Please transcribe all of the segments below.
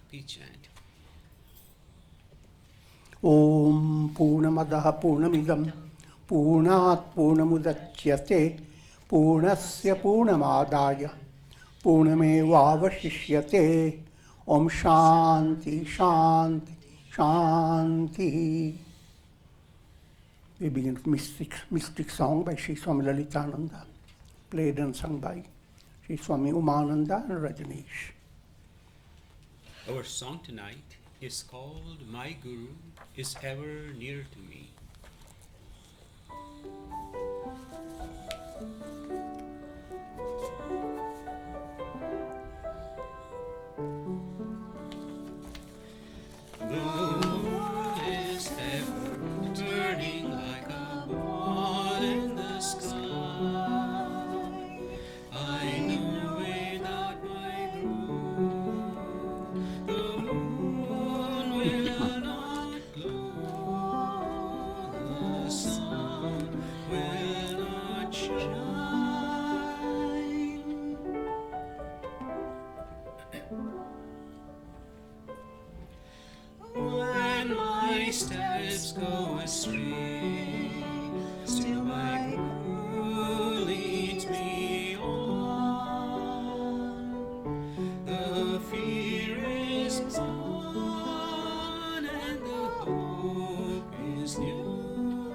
Please chant. Om Purnamadaha Purnamidam Purnat Purnamudachyate Purnasya Purnamadaya Purnamevavashishyate. Om Shanti Shanti Shanti. We begin with mystic song by Sri Swami Lalitananda, played and sung by Sri Swami Umananda and Rajneesh. Our song tonight is called My Guru is Ever Near to Me. The moon is ever turning like a ball in the sky. I know without my guru, the moon will not glow, the sun will not shine. When my steps go astray, still my guru leads me on. The fear is gone and the hope is new.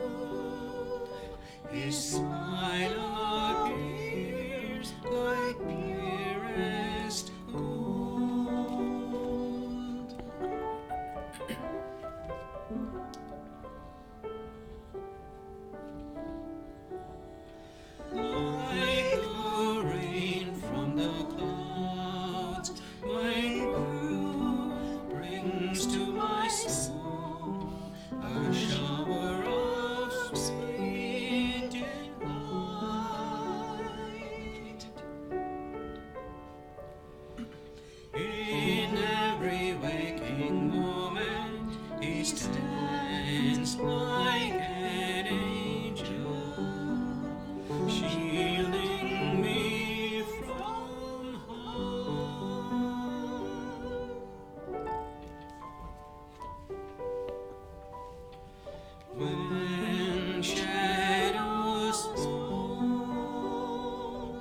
His smile appears like purest gold. Like the rain from the clouds, my guru brings to my soul a shower of sweet delight. In every waking moment, he stands like an angel, shielding me from harm. When shadows fall,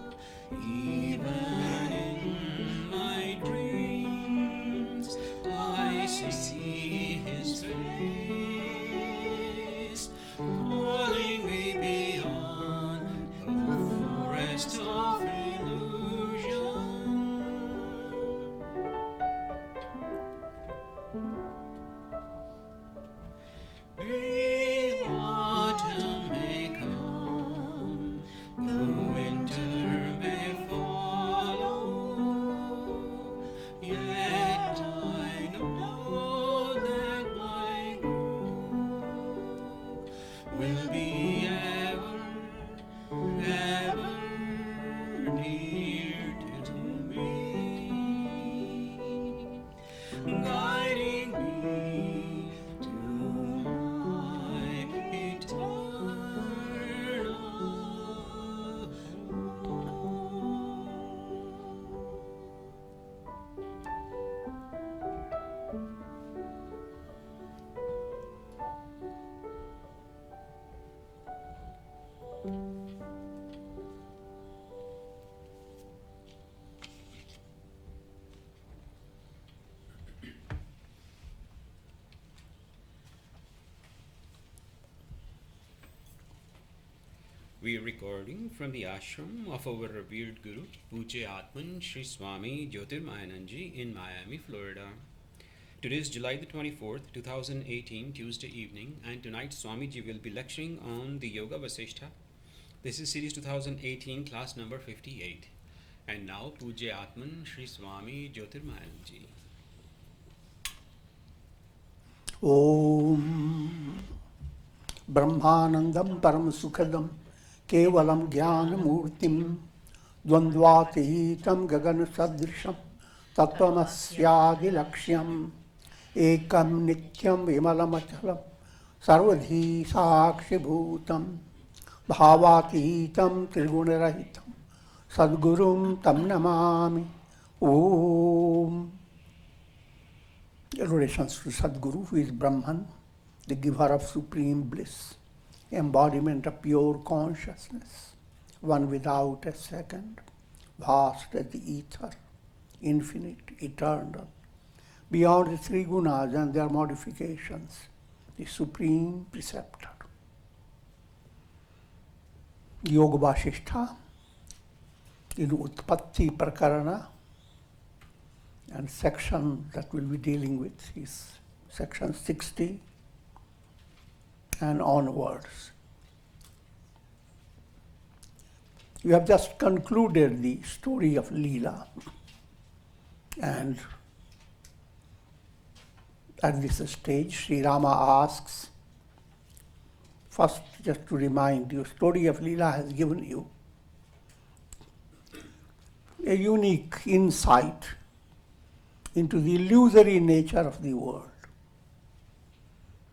even in my dreams, I see his face, calling me beyond the forest of illusion. The autumn may come, the winter may follow, yet I know that my guru will be ever, ever near to me, guiding me to my eternal home. We are recording from the ashram of our revered Guru, Pujya Atman Sri Swami Jyotirmayananji in Miami, Florida. Today is July the 24th, 2018, Tuesday evening, and tonight Swamiji will be lecturing on the Yoga Vasistha. This is series 2018, class number 58. And now Pujya Atman Sri Swami Jyotirmayananji. Om Brahmanandam Param Sukhadam Kevalam Jnana Murtim Dvandvatitam Gagan Sadrisham Tattvamasya Lakshyam Ekam Nityam Vimalamachalam Sarvadhi Sakshi Bhutam Bhavatitam Trigunarahitam Sadgurum Tam Namami Om. Adorations to Sadguru, who is Brahman, the giver of supreme bliss, embodiment of pure consciousness, one without a second, vast as the ether, infinite, eternal, beyond the three gunas and their modifications, the supreme preceptor. Yoga Vasistha, in Utpatti Prakarana, and section that we'll be dealing with is section 60 and onwards. We have just concluded the story of Leela, and at this stage, Sri Rama asks, first just to remind you, story of Leela has given you a unique insight into the illusory nature of the world.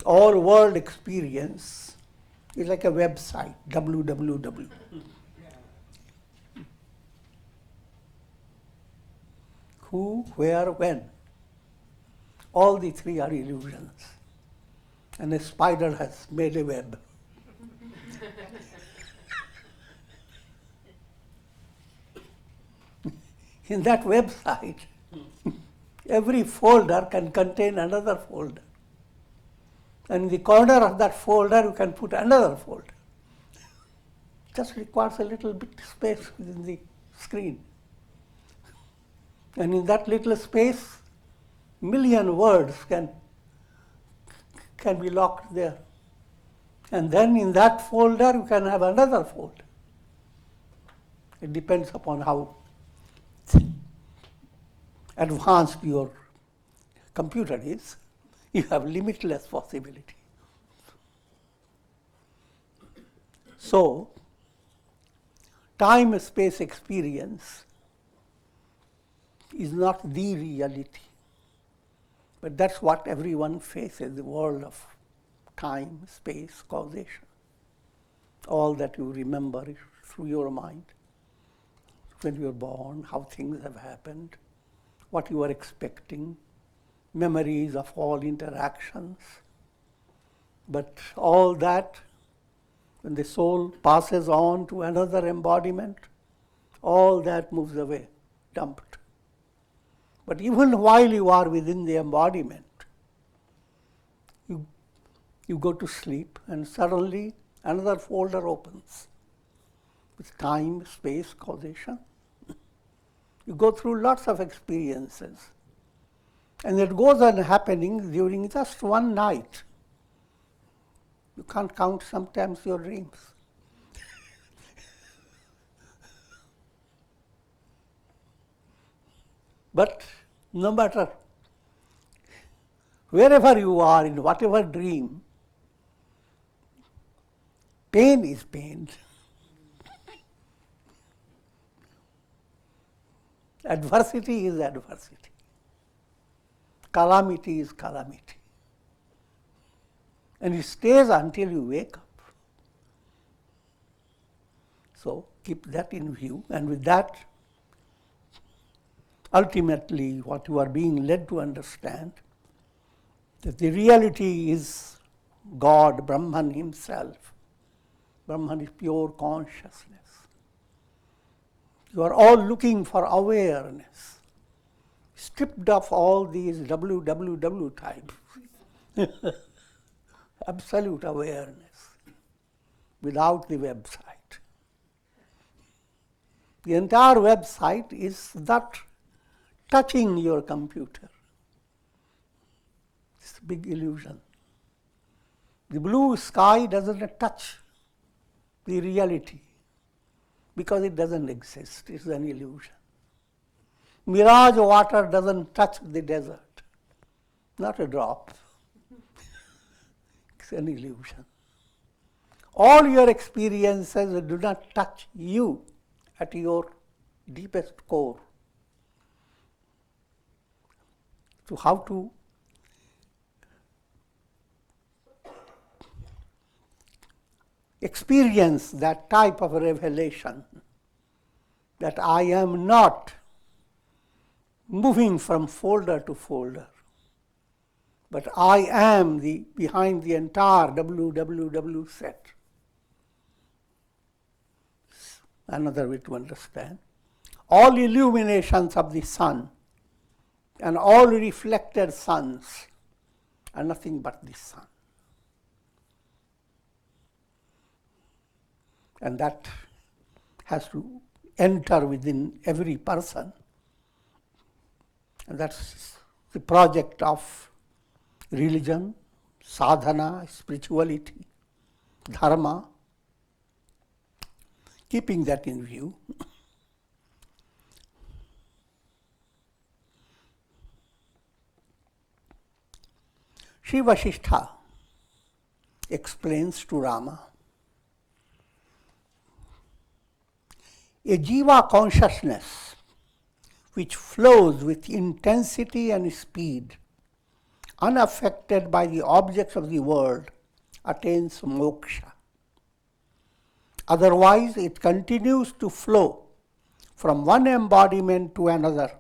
All world experience is like a website, www. Who, where, when. All the three are illusions. And a spider has made a web. In that website, every folder can contain another folder. And in the corner of that folder, you can put another folder. Just requires a little bit space within the screen. And in that little space, million words can be locked there. And then in that folder, you can have another folder. It depends upon how advanced your computer is. You have limitless possibility. So, time-space experience is not the reality. But that's what everyone faces, the world of time, space, causation. All that you remember is through your mind. When you were born, how things have happened, what you are expecting, memories of all interactions. But all that, when the soul passes on to another embodiment, all that moves away, dumped. But even while you are within the embodiment, you go to sleep and suddenly another folder opens with time, space, causation. You go through lots of experiences. And it goes on happening during just one night. You can't count sometimes your dreams. But no matter wherever you are, in whatever dream, pain is pain. Adversity is adversity. Calamity is calamity. And it stays until you wake up. So keep that in view, and with that, ultimately what you are being led to understand, that the reality is God, Brahman himself. Brahman is pure consciousness. You are all looking for awareness, stripped of all these www types. Absolute awareness, without the website. The entire website is that touching your computer. It's a big illusion. The blue sky doesn't touch the reality because it doesn't exist. It's an illusion. Mirage water doesn't touch the desert. Not a drop. It's an illusion. All your experiences do not touch you at your deepest core. So how to experience that type of revelation, that I am not moving from folder to folder. But I am behind the entire WWW set. Another way to understand. All illuminations of the sun and all reflected suns are nothing but the sun. And that has to enter within every person. And that's the project of religion, sadhana, spirituality, dharma, keeping that in view. Yoga Vasistha explains to Rama, a jiva consciousness which flows with intensity and speed, unaffected by the objects of the world, attains moksha. Otherwise, it continues to flow from one embodiment to another,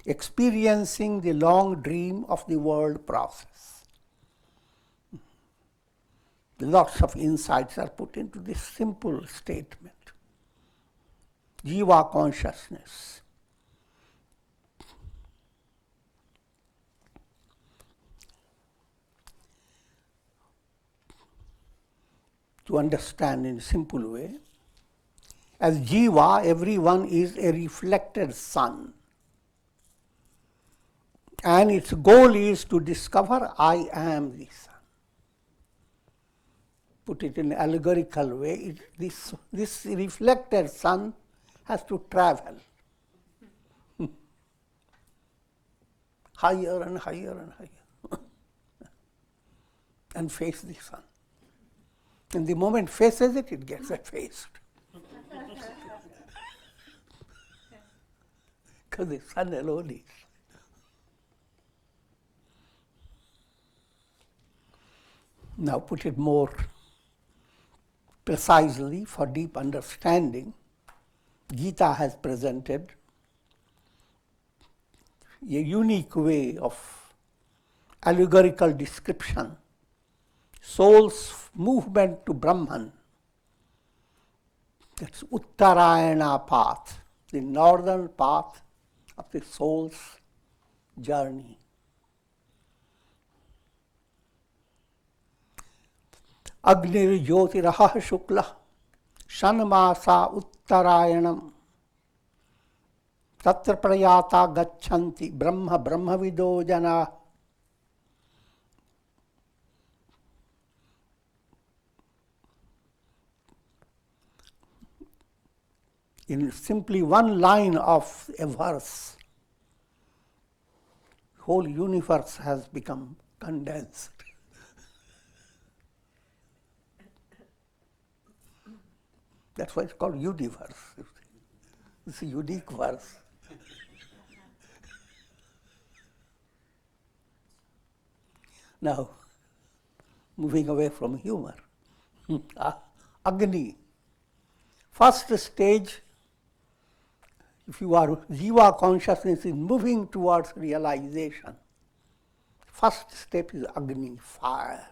experiencing the long dream of the world process. Lots of insights are put into this simple statement. Jiva consciousness. To understand in a simple way, as jiva, everyone is a reflected sun. And its goal is to discover I am the sun. Put it in an allegorical way, this reflected sun has to travel higher and higher and higher and face the sun. And the moment faces it, it gets effaced. Because the sun alone is. Now put it more precisely for deep understanding. Gita has presented a unique way of allegorical description, soul's movement to Brahman. That's Uttarayana path, the northern path of the soul's journey. Agnir Jyotiraha Shukla Shanmasa Uttarayanam Tatra Prayata Gachanti Brahma Brahmavido Jana. In simply one line of a verse, the whole universe has become condensed. That's why it's called universe. It's a unique verse. Now, moving away from humor, Agni. First stage, if you are jiva consciousness is moving towards realization. First step is Agni, fire.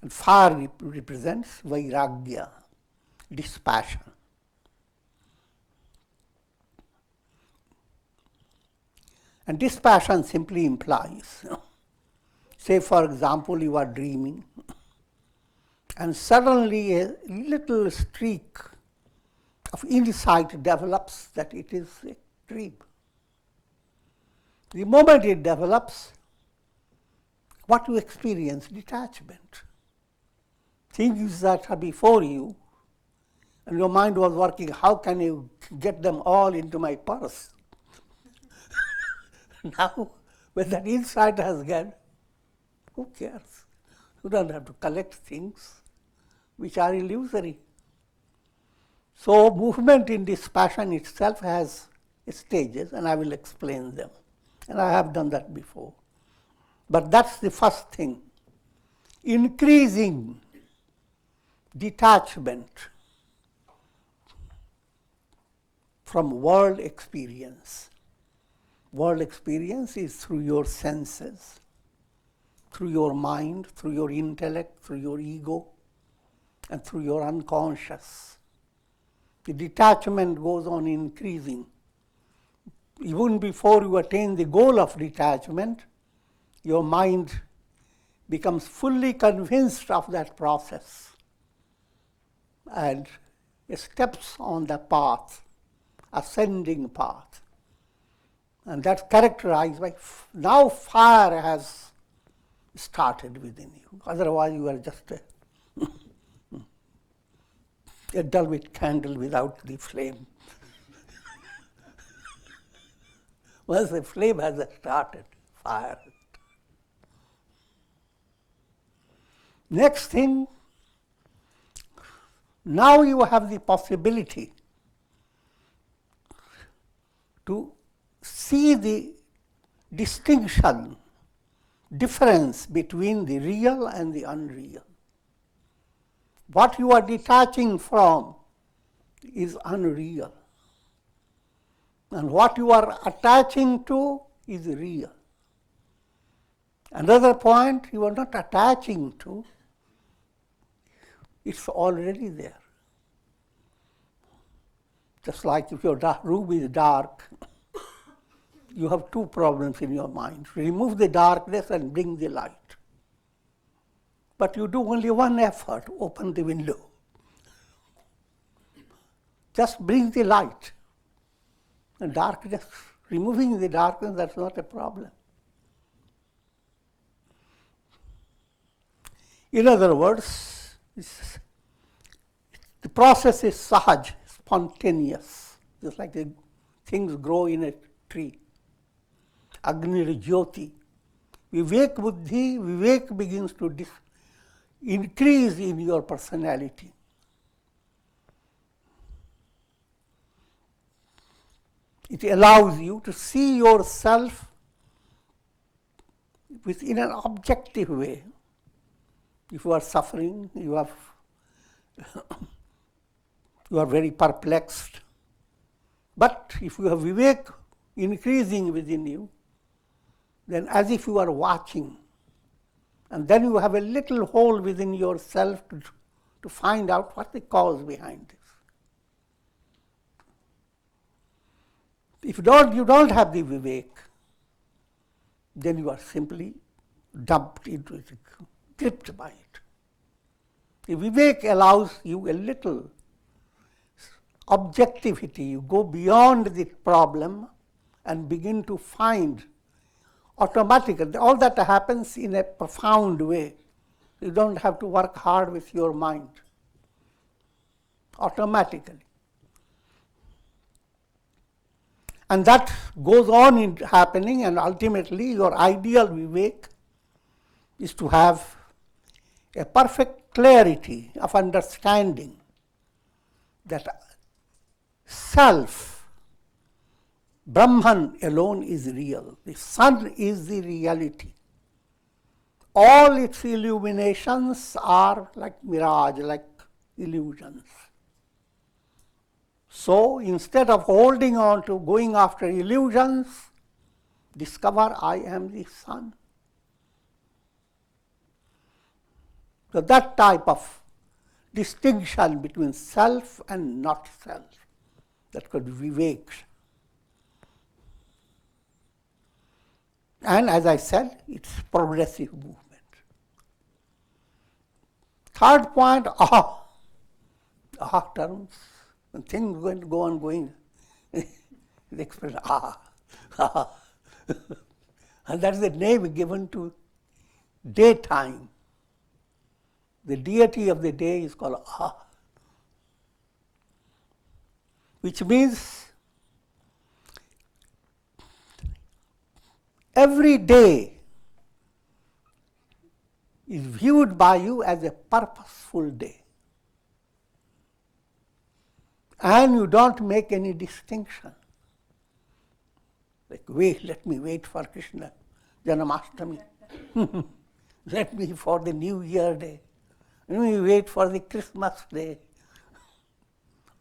And fire represents vairagya, dispassion. And dispassion simply implies, say for example you are dreaming and suddenly a little streak of insight develops that it is a dream. The moment it develops, what you experience? Detachment. Things that are before you, and your mind was working, how can you get them all into my purse? Now, when that insight has gone, who cares? You don't have to collect things which are illusory. So, movement in dispassion itself has stages, and I will explain them. And I have done that before. But that's the first thing. Increasing detachment from world experience. world experience is through your senses, through your mind, through your intellect, through your ego, and through your unconscious. The detachment goes on increasing. Even before you attain the goal of detachment, your mind becomes fully convinced of that process and steps on the path, ascending path. And that's characterized by, now fire has started within you. Otherwise you are just a dull-wit candle without the flame. Once the flame has started, fire. Next thing, now you have the possibility to see the distinction, difference between the real and the unreal. What you are detaching from is unreal. And what you are attaching to is real. Another point, you are not attaching to, it's already there. Just like if your room is dark, you have two problems in your mind. Remove the darkness and bring the light. But you do only one effort, open the window. Just bring the light. And darkness, removing the darkness, that's not a problem. In other words, the process is sahaj, spontaneous, just like the things grow in a tree. Agni Jyoti. Vivek Buddhi, Vivek begins to increase in your personality. It allows you to see yourself in an objective way. If you are suffering, you are very perplexed. But if you have Vivek increasing within you, then as if you are watching, and then you have a little hole within yourself to find out what the cause behind this. If you don't have the Vivek, then you are simply dumped into it, gripped by it. The Vivek allows you a little objectivity. You go beyond the problem and begin to find automatically. All that happens in a profound way. You don't have to work hard with your mind. Automatically. And that goes on happening, and ultimately your ideal Vivek is to have a perfect clarity of understanding that self, Brahman alone is real. The sun is the reality. All its illuminations are like mirage, like illusions. So instead of holding on to going after illusions, discover I am the sun. So that type of distinction between self and not self, that could be Vivek. And as I said, it's progressive movement. Third point, aha. Aha terms. When things go on going, the expression aha. Aha. And that's the name given to daytime. The deity of the day is called aha. Which means every day is viewed by you as a purposeful day. And you don't make any distinction. Like, let me wait for Krishna Janmashtami. Let me for the New Year day. Let me wait for the Christmas day.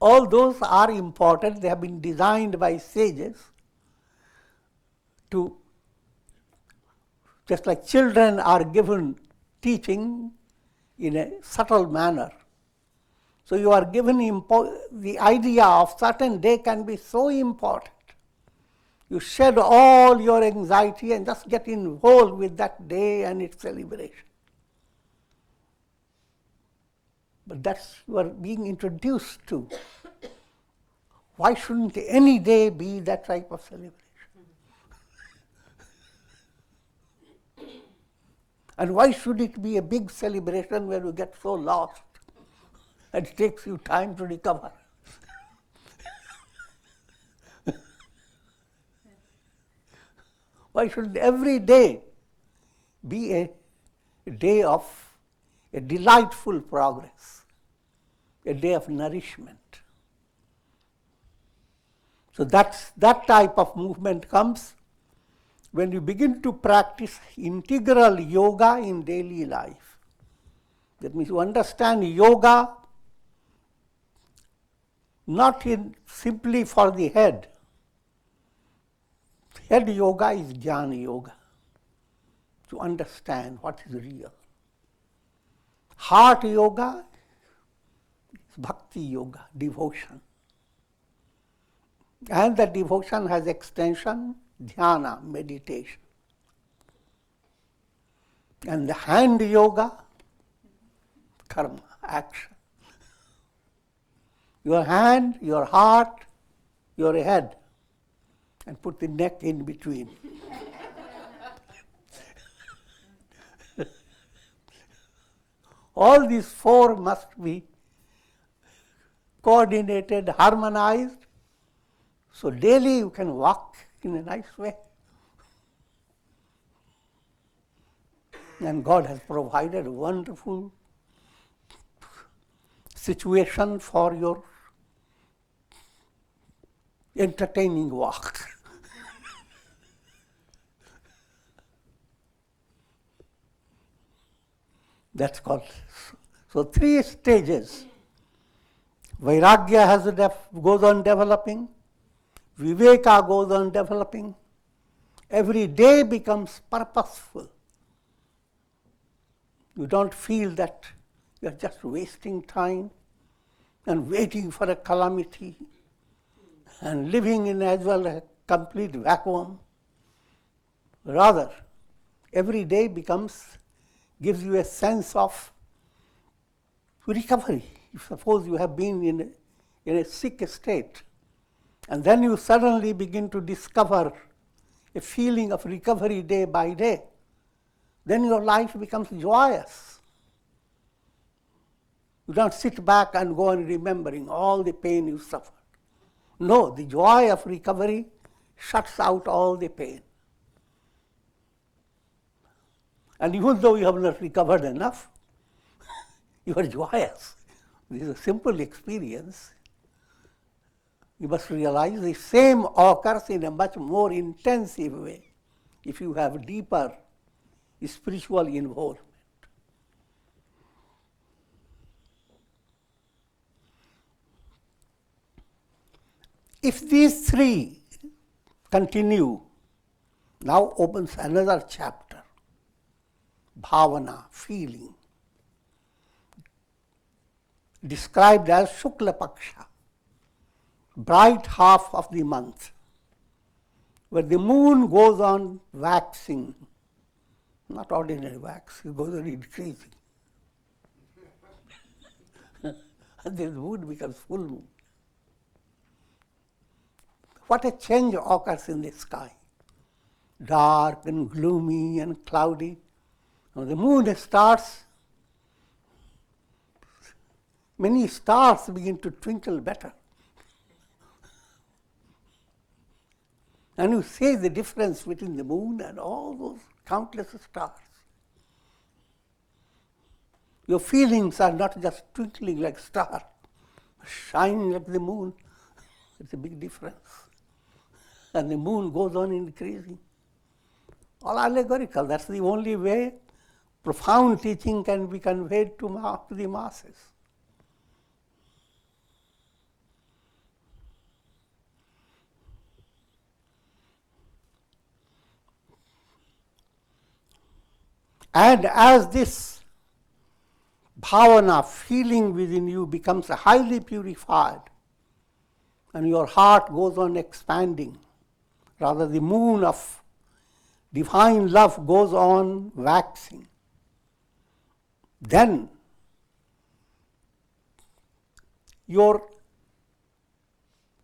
All those are important. They have been designed by sages. to, just like children are given teaching in a subtle manner. So you are given the idea of certain day can be so important. You shed all your anxiety and just get involved with that day and its celebration. But that's you are being introduced to. Why shouldn't any day be that type of celebration? And why should it be a big celebration where you get so lost and it takes you time to recover? Why should every day be a day of a delightful progress, a day of nourishment? So that type of movement comes when you begin to practice integral yoga in daily life. That means you understand yoga not simply for the head. Head yoga is jnana yoga, to understand what is real. Heart yoga is bhakti yoga, devotion. And that devotion has extension, dhyana, meditation. And the hand yoga, karma, action. Your hand, your heart, your head, and put the neck in between. All these four must be coordinated, harmonized, so daily you can walk in a nice way. And God has provided a wonderful situation for your entertaining walk. That's called. So 3 stages. Vairagya goes on developing. Viveka goes on developing. Every day becomes purposeful. You don't feel that you're just wasting time and waiting for a calamity and living in as well a complete vacuum. Rather, every day gives you a sense of recovery. Suppose you have been in a sick state, and then you suddenly begin to discover a feeling of recovery day by day, then your life becomes joyous. You don't sit back and go on remembering all the pain you suffered. No, the joy of recovery shuts out all the pain. And even though you have not recovered enough, you are joyous. This is a simple experience. You must realize the same occurs in a much more intensive way if you have deeper spiritual involvement. If these 3 continue, now opens another chapter. Bhavana, feeling, described as Shukla Paksha, bright half of the month, where the moon goes on waxing, not ordinary wax, it goes on increasing. And the moon becomes full moon. What a change occurs in the sky. Dark and gloomy and cloudy. Now the moon starts, many stars begin to twinkle better. And you see the difference between the moon and all those countless stars. Your feelings are not just twinkling like stars, shining like the moon. It's a big difference. And the moon goes on increasing. All allegorical, that's the only way profound teaching can be conveyed to the masses. And as this bhavana, feeling within you, becomes highly purified, and your heart goes on expanding, rather the moon of divine love goes on waxing, then your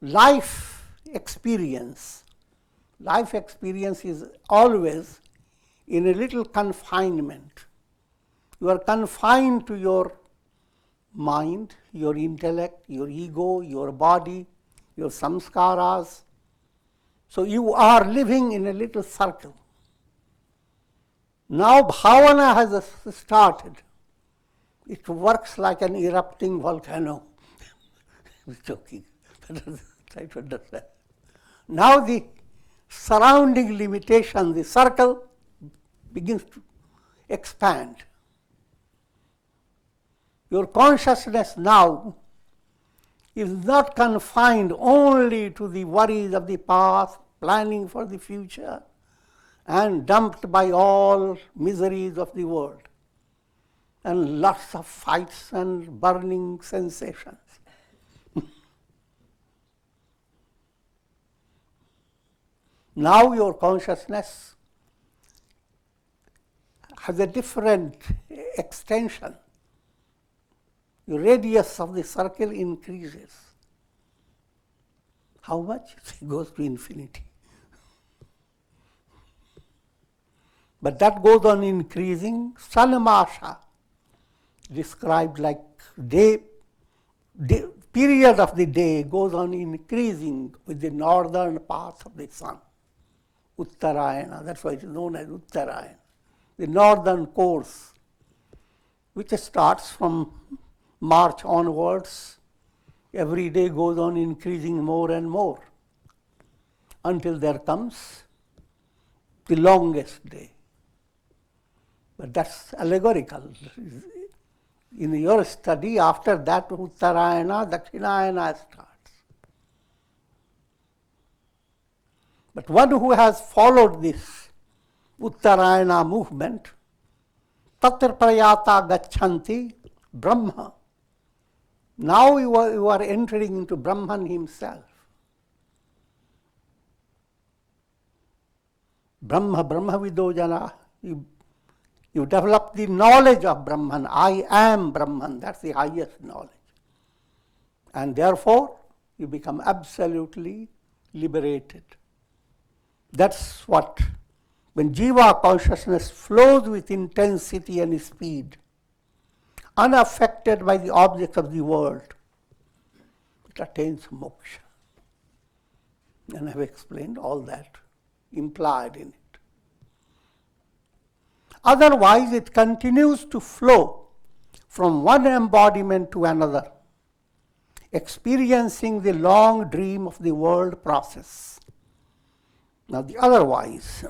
life experience is always in a little confinement. You are confined to your mind, your intellect, your ego, your body, your samskaras. So you are living in a little circle. Now bhavana has started. It works like an erupting volcano. I'm joking. Try to understand. Now the surrounding limitation, the circle, begins to expand. Your consciousness now is not confined only to the worries of the past, planning for the future, and dumped by all miseries of the world, and lots of fights and burning sensations. Now your consciousness has a different extension. The radius of the circle increases. How much? It goes to infinity. But that goes on increasing. Sanamasha, described like period of the day, goes on increasing with the northern path of the sun. Uttarayana, that's why it is known as Uttarayana. The northern course, which starts from March onwards, every day goes on increasing more and more, until there comes the longest day. But that's allegorical. In your study, after that, Uttarayana, Dakshinayana starts. But one who has followed this Uttarayana movement, Tatra Prayata Gacchanti Brahma. Now you are entering into Brahman himself. Brahma Vidojana. You develop the knowledge of Brahman. I am Brahman. That's the highest knowledge. And therefore, you become absolutely liberated. That's what, when Jiva consciousness flows with intensity and speed, unaffected by the objects of the world, it attains moksha. And I have explained all that implied in it. Otherwise, it continues to flow from one embodiment to another, experiencing the long dream of the world process. Now, the otherwise,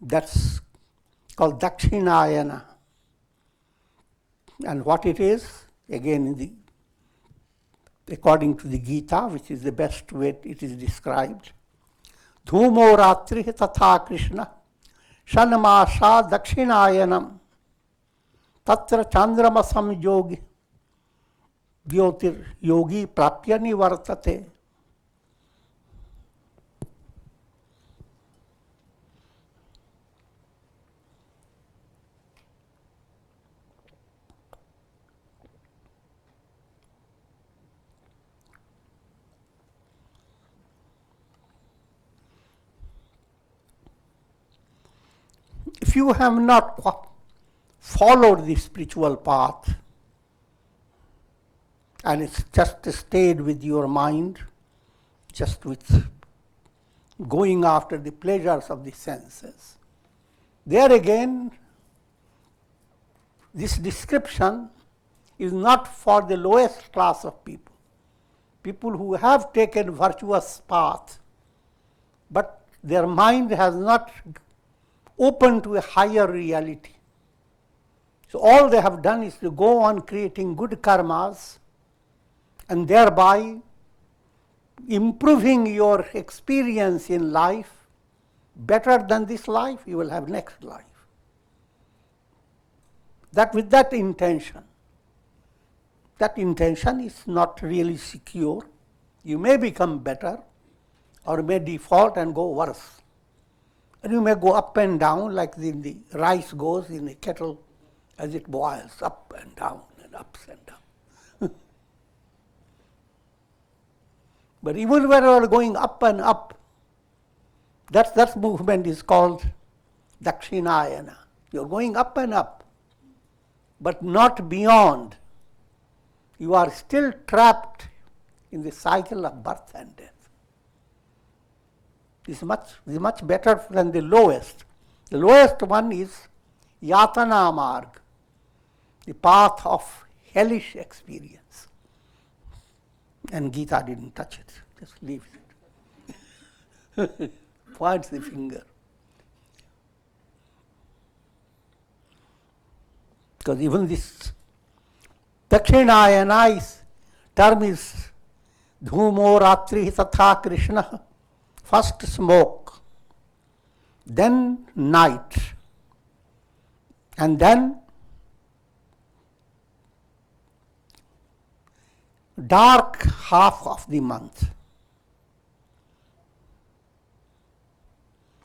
that's called Dakshinayana. And what it is, again, according to the Gita, which is the best way it is described, Dhumo Ratri Tatha Krishna Shanamasa Dakshinayanam Tatra Chandramasam Yogi Jyotir Yogi Prapya Nivartate. If you have not followed the spiritual path, and it's just stayed with your mind, just with going after the pleasures of the senses, there again, this description is not for the lowest class of people. People who have taken virtuous path, but their mind has not open to a higher reality. So all they have done is to go on creating good karmas and thereby improving your experience in life. Better than this life, you will have next life. that with that intention is not really secure. You may become better or may default and go worse. And you may go up and down like the rice goes in a kettle as it boils, up and down and ups and down. But even when you are going up and up, that movement is called Dakshinayana. You are going up and up, but not beyond. You are still trapped in the cycle of birth and death. This is much better than the lowest. The lowest one is Yatana Marg, the path of hellish experience. And Gita didn't touch it, just leaves it. Points the finger. Because even this Dakshinayana term is Dhumo Ratri Tatha Krishna. First smoke, then night, and then dark half of the month,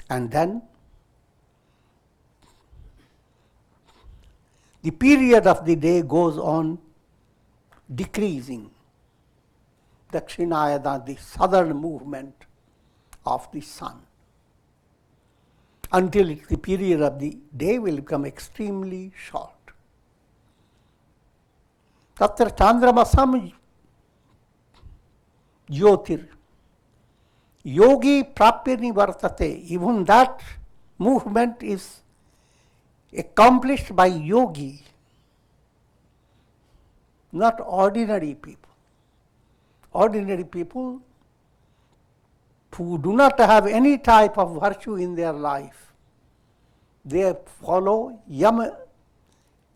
and then the period of the day goes on decreasing. Dakshinayana, the southern movement of the sun, until the period of the day will become extremely short. Tatra chandramasam jyotir yogi prapya nivartate. Even that movement is accomplished by yogi, not ordinary people. Ordinary people who do not have any type of virtue in their life, they follow yama.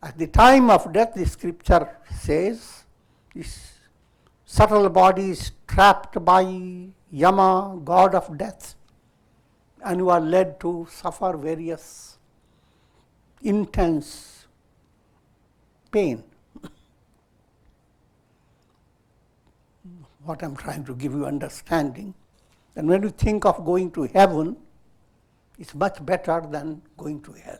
At the time of death, the scripture says, this subtle body is trapped by Yama, god of death, and you are led to suffer various intense pain. What I'm trying to give you understanding. And when you think of going to heaven, it's much better than going to hell.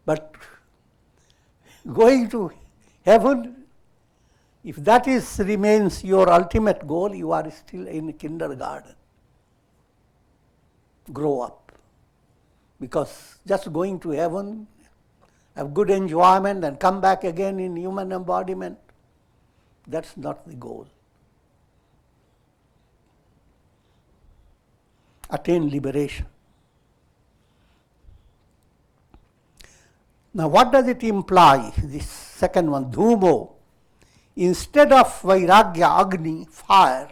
But going to heaven, if that remains your ultimate goal, you are still in kindergarten. Grow up. Because just going to heaven, have good enjoyment and come back again in human embodiment, that's not the goal. Attain liberation. Now what does it imply, this second one, dhumo? Instead of vairagya, agni, fire,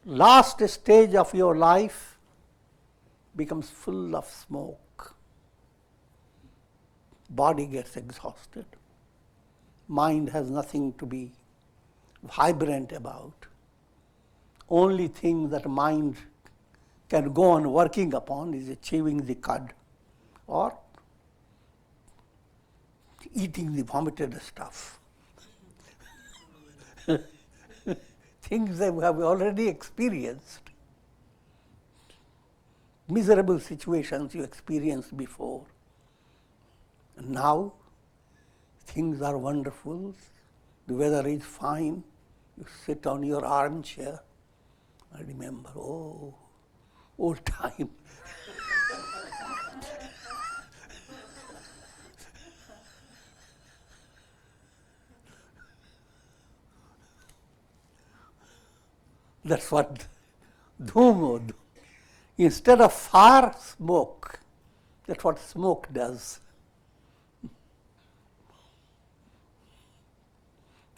last stage of your life becomes full of smoke. Body gets exhausted. Mind has nothing to be vibrant about. Only thing that mind can go on working upon is achieving the cud or eating the vomited stuff. Things that we have already experienced. Miserable situations you experienced before. And now things are wonderful, the weather is fine, you sit on your armchair and remember, oh, old time. That's what dhumo. Instead of fire, smoke. That's what smoke does.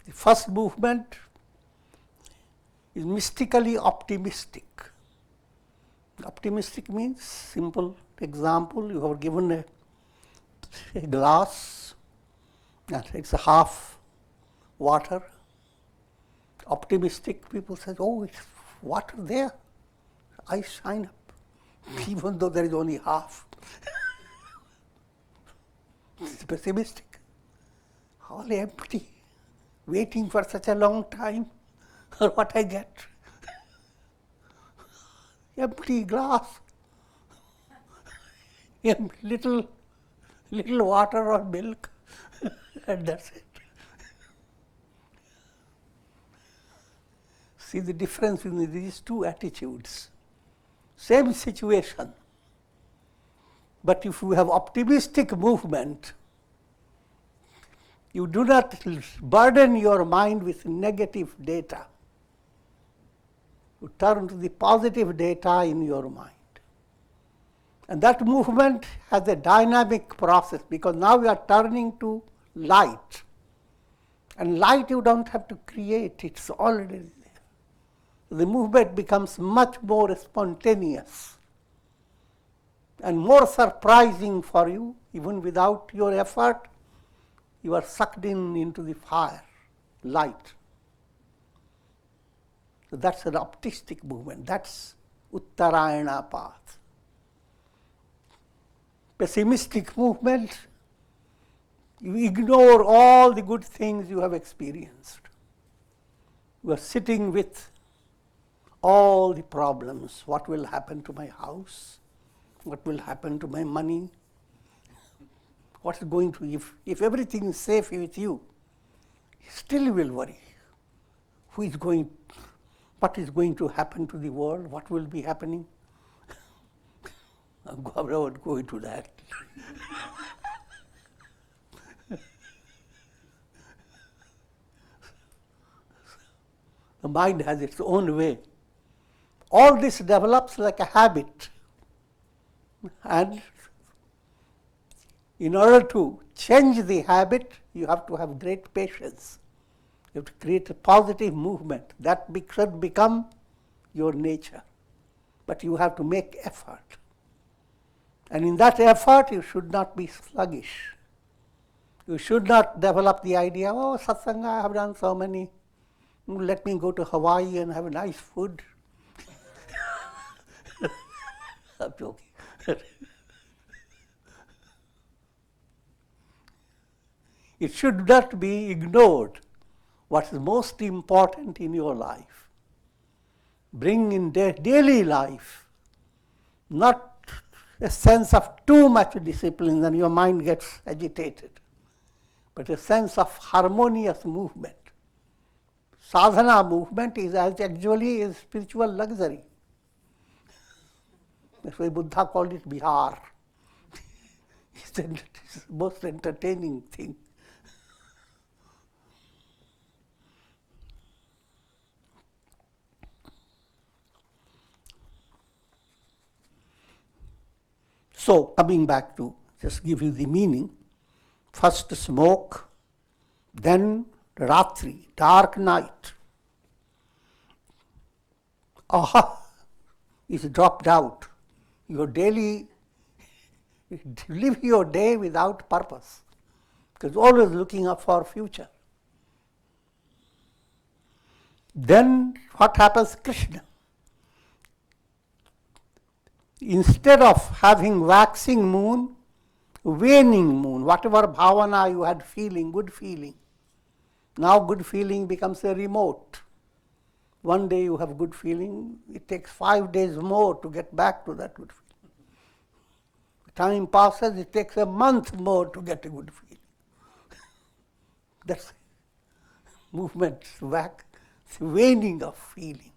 The first movement is mystically optimistic. Optimistic means, simple example, you have given a glass, and it's a half water. Optimistic people say, oh, it's water there. Eyes shine up, even though there is only half. It's pessimistic. All empty, waiting for such a long time, or what I get? Empty glass, little water or milk, and that's it. See the difference in these two attitudes. Same situation. But if you have optimistic movement, you do not burden your mind with negative data. You turn to the positive data in your mind. And that movement has a dynamic process, because now you are turning to light. And light you don't have to create, it's already there. The movement becomes much more spontaneous and more surprising for you. Even without your effort, you are sucked into the fire, light. So that's an optimistic movement. That's Uttarayana path. Pessimistic movement, you ignore all the good things you have experienced. You are sitting with all the problems. What will happen to my house? What will happen to my money? What's going to, if everything is safe with you, still you will worry. What is going to happen to the world? What will be happening? I won't go into that. The mind has its own way. All this develops like a habit. And in order to change the habit, you have to have great patience. You have to create a positive movement. That should become your nature. But you have to make effort. And in that effort, you should not be sluggish. You should not develop the idea, oh, Satsang, I have done so many. Let me go to Hawaii and have a nice food. I'm joking. It should not be ignored what is most important in your life. Bring in daily life, not a sense of too much discipline, then your mind gets agitated, but a sense of harmonious movement. Sadhana movement is actually a spiritual luxury. That's why Buddha called it Bihar. It's the most entertaining thing. So, coming back to just give you the meaning, first smoke, then Ratri, dark night. Aha is dropped out. Your daily, live your day without purpose, because always looking up for future. Then what happens? Krishna. Instead of having waxing moon, waning moon, whatever bhavana you had feeling, good feeling, now good feeling becomes a remote. One day you have good feeling, it takes 5 days more to get back to that good feeling. Time passes, it takes a month more to get a good feeling. That's movement, it's waning of feeling.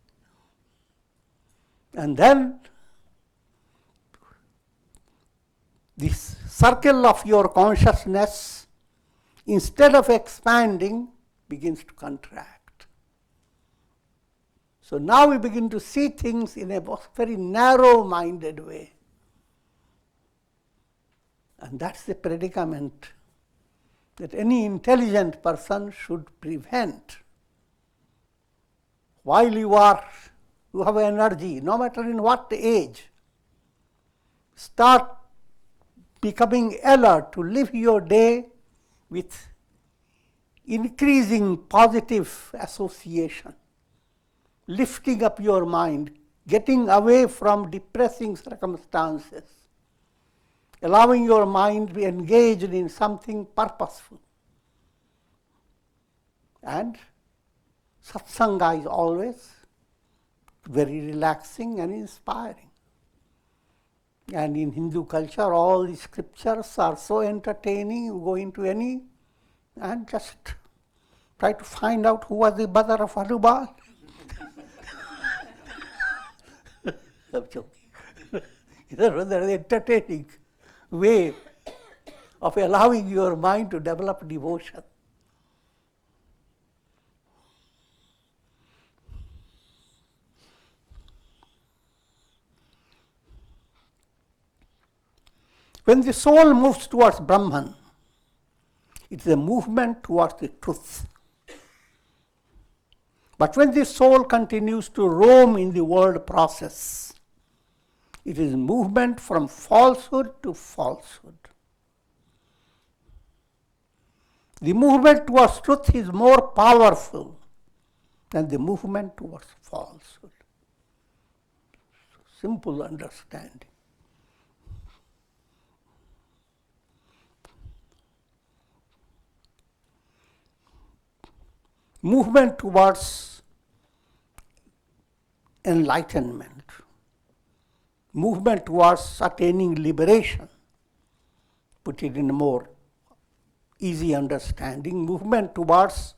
And then this circle of your consciousness, instead of expanding, begins to contract. So now we begin to see things in a very narrow-minded way. And that's the predicament that any intelligent person should prevent. While you have energy, no matter in what age, start becoming alert to live your day with increasing positive association. lifting up your mind, getting away from depressing circumstances, allowing your mind to be engaged in something purposeful. And satsanga is always very relaxing and inspiring. And in Hindu culture, all the scriptures are so entertaining. You go into any and just try to find out who was the mother of Hanuman. I'm joking. It's a rather entertaining way of allowing your mind to develop devotion. When the soul moves towards Brahman, it is a movement towards the truth. But when the soul continues to roam in the world process, it is movement from falsehood to falsehood. The movement towards truth is more powerful than the movement towards falsehood. Simple understanding. Movement towards enlightenment, movement towards attaining liberation, put it in a more easy understanding, movement towards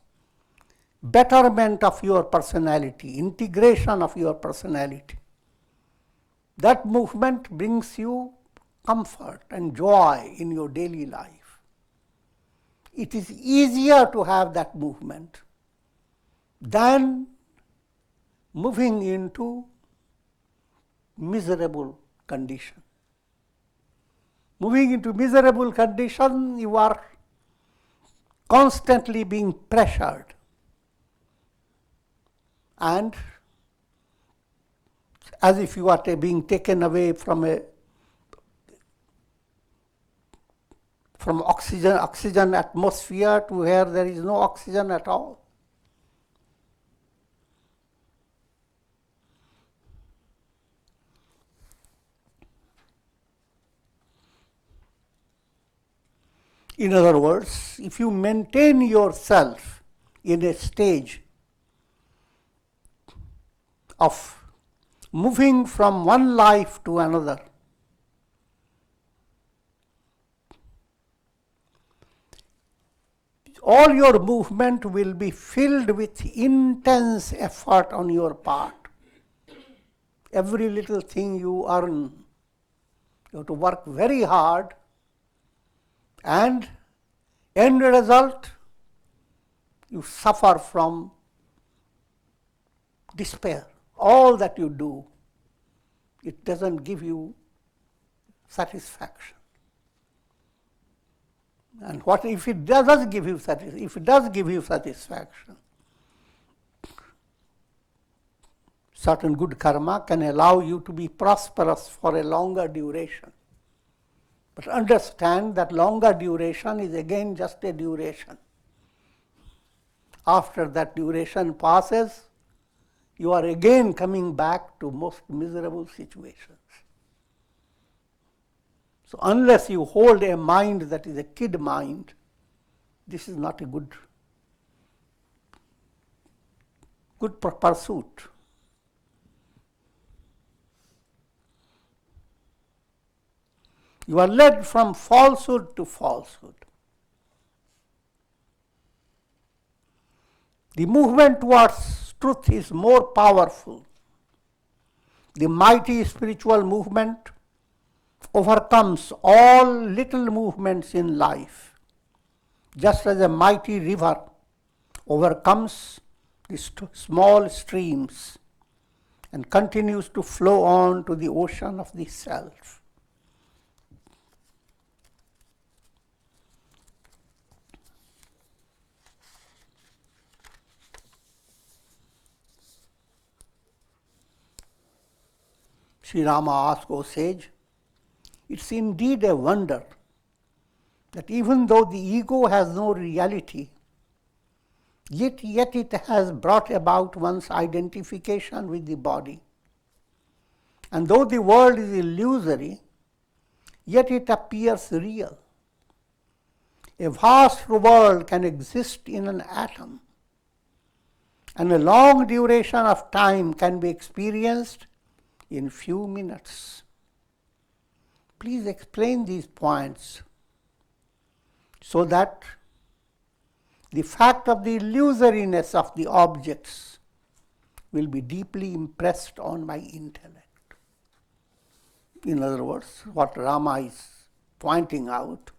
betterment of your personality, integration of your personality. That movement brings you comfort and joy in your daily life. It is easier to have that movement than moving into miserable condition. Moving into miserable condition, you are constantly being pressured and as if you are being taken away from oxygen atmosphere to where there is no oxygen at all. In other words, if you maintain yourself in a stage of moving from one life to another, all your movement will be filled with intense effort on your part. Every little thing you earn, you have to work very hard, and end result, you suffer from despair. All that you do, it doesn't give you satisfaction. And what if it does give you satisfaction? If it does give you satisfaction, certain good karma can allow you to be prosperous for a longer duration. But understand that longer duration is again just a duration. After that duration passes, you are again coming back to most miserable situations. So unless you hold a mind that is a kid mind, this is not a good pursuit. You are led from falsehood to falsehood. The movement towards truth is more powerful. The mighty spiritual movement overcomes all little movements in life, just as a mighty river overcomes the small streams and continues to flow on to the ocean of the self. Sri Rama asked, O sage, it's indeed a wonder that even though the ego has no reality, Yet it has brought about one's identification with the body. And though the world is illusory, yet it appears real. A vast world can exist in an atom, and a long duration of time can be experienced in few minutes. Please explain these points so that the fact of the illusoriness of the objects will be deeply impressed on my intellect. In other words, what Rama is pointing out,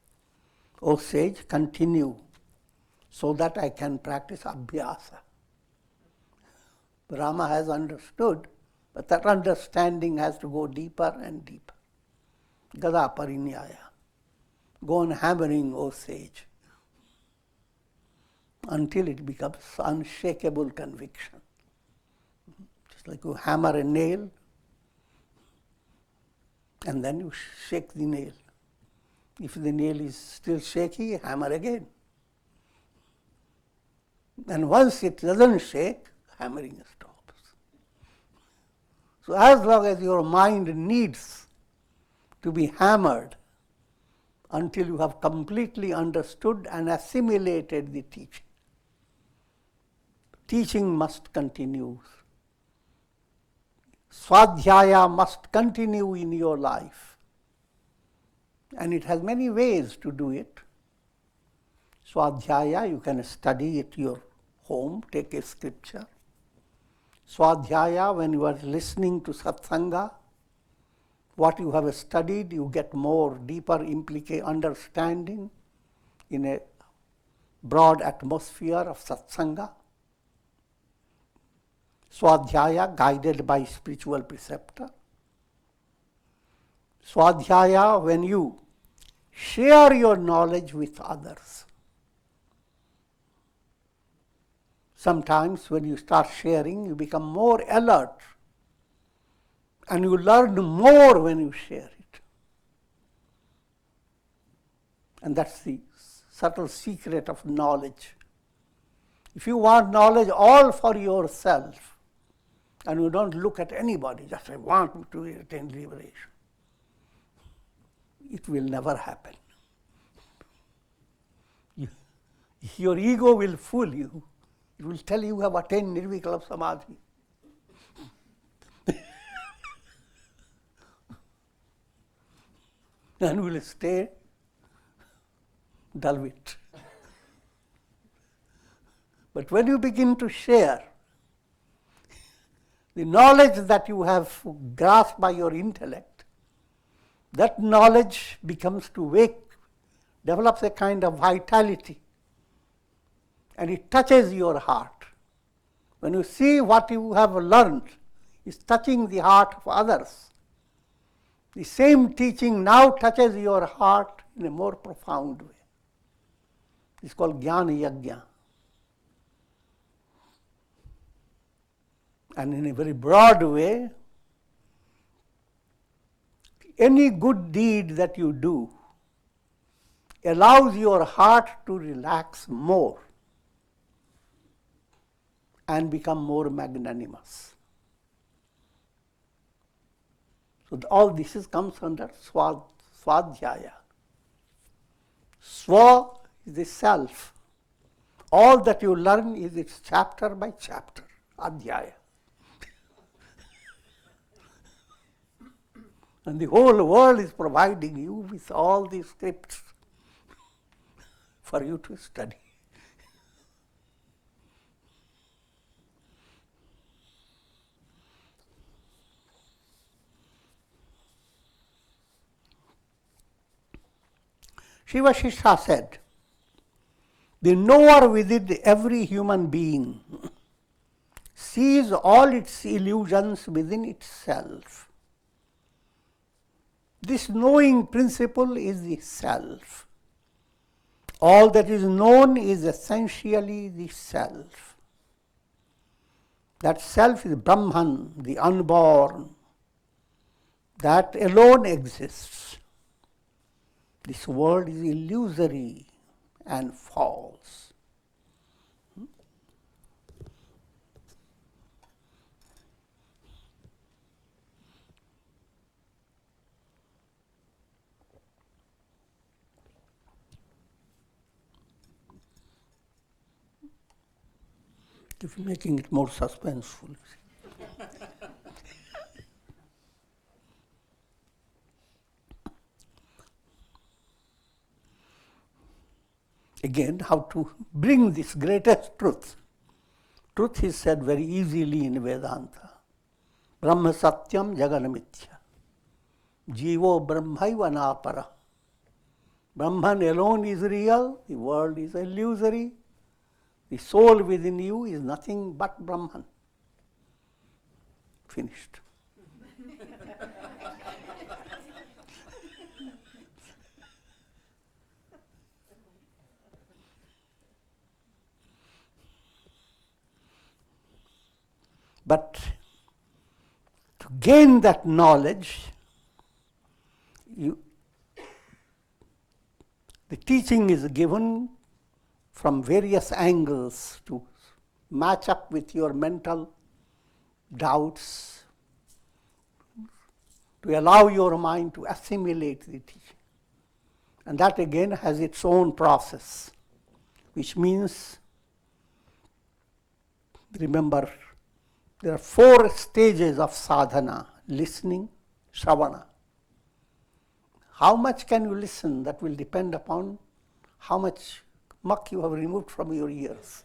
O sage, continue so that I can practice abhyasa. Rama has understood, but that understanding has to go deeper and deeper. Gada parinyaya. Go on hammering, O sage, until it becomes unshakable conviction. Just like you hammer a nail, and then you shake the nail. If the nail is still shaky, hammer again. And once it doesn't shake, hammering stops. So as long as your mind needs to be hammered until you have completely understood and assimilated the teaching, teaching must continue. Swadhyaya must continue in your life. And it has many ways to do it. Swadhyaya, you can study at your home, take a scripture. Swadhyaya, when you are listening to Satsanga, what you have studied, you get more deeper understanding in a broad atmosphere of Satsanga. Swadhyaya, guided by spiritual preceptor. Swadhyaya, when you share your knowledge with others. Sometimes when you start sharing, you become more alert and you learn more when you share it. And that's the subtle secret of knowledge. If you want knowledge all for yourself and you don't look at anybody, just I want to attain liberation, it will never happen. Your ego will fool you. It will tell you have attained nirvikalpa samadhi. And will stay dull-wit. But when you begin to share the knowledge that you have grasped by your intellect, that knowledge becomes to wake, develops a kind of vitality, and it touches your heart. When you see what you have learned is touching the heart of others, the same teaching now touches your heart in a more profound way. It's called Jnana Yajna. And in a very broad way, any good deed that you do allows your heart to relax more and become more magnanimous. So all this comes under Swadhyaya. Swa is the self. All that you learn is its chapter by chapter, Adhyaya. And the whole world is providing you with all these scripts for you to study. Yoga Vasistha said, the knower within every human being sees all its illusions within itself. This knowing principle is the self. All that is known is essentially the self. That self is Brahman, the unborn. That alone exists. This world is illusory and false. making it more suspenseful. Again, how to bring this greatest truth. Truth is said very easily in Vedanta. Brahma satyam jaganamithya. Jivo brahmaiva napara. Brahman alone is real, the world is illusory, the soul within you is nothing but Brahman. Finished. But to gain that knowledge, the teaching is given from various angles to match up with your mental doubts, to allow your mind to assimilate the teaching. And that again has its own process, which means, remember, there are 4 stages of sadhana: listening, shravana. How much can you listen? That will depend upon how much muck you have removed from your ears.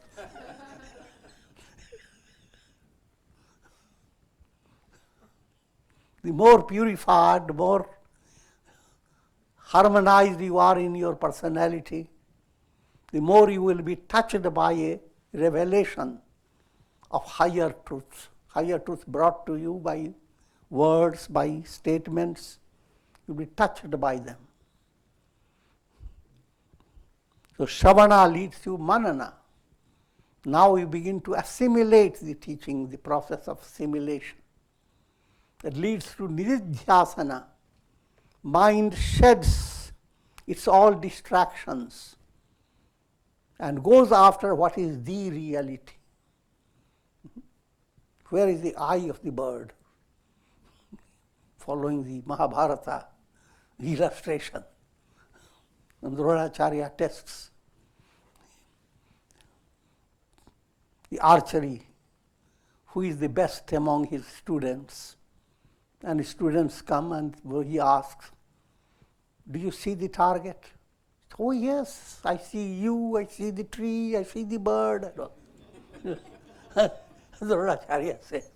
The more purified, the more harmonized you are in your personality, the more you will be touched by a revelation of higher truth brought to you by words, by statements. You'll be touched by them. So Shravana leads to Manana. Now you begin to assimilate the teaching, the process of assimilation. That leads to Nididhyasana. Mind sheds its all distractions and goes after what is the reality. Where is the eye of the bird? Following the Mahabharata illustration. And Dronacharya tests the archery, who is the best among his students. And his students come and he asks, do you see the target? Oh yes, I see you, I see the tree, I see the bird. Dronacharya says,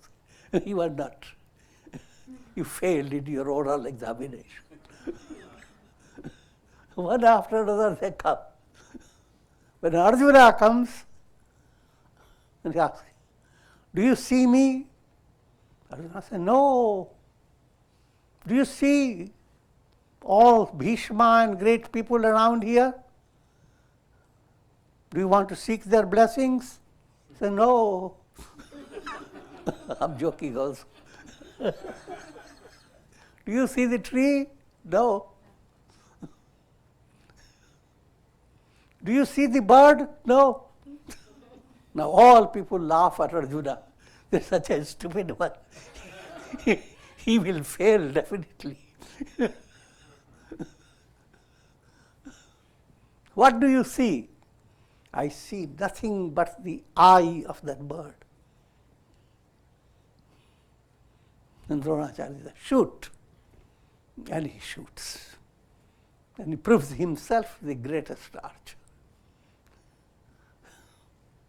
you are not. You failed in your oral examination. One after another they come. When Arjuna comes and he asks, do you see me? Arjuna says, no. Do you see all Bhishma and great people around here? Do you want to seek their blessings? He said, no. I'm joking also. Do you see the tree? No. Do you see the bird? No. Now all people laugh at Arjuna. They're such a stupid one. He will fail definitely. What do you see? I see nothing but the eye of that bird. And Dronacharya says, shoot. And he shoots. And he proves himself the greatest archer.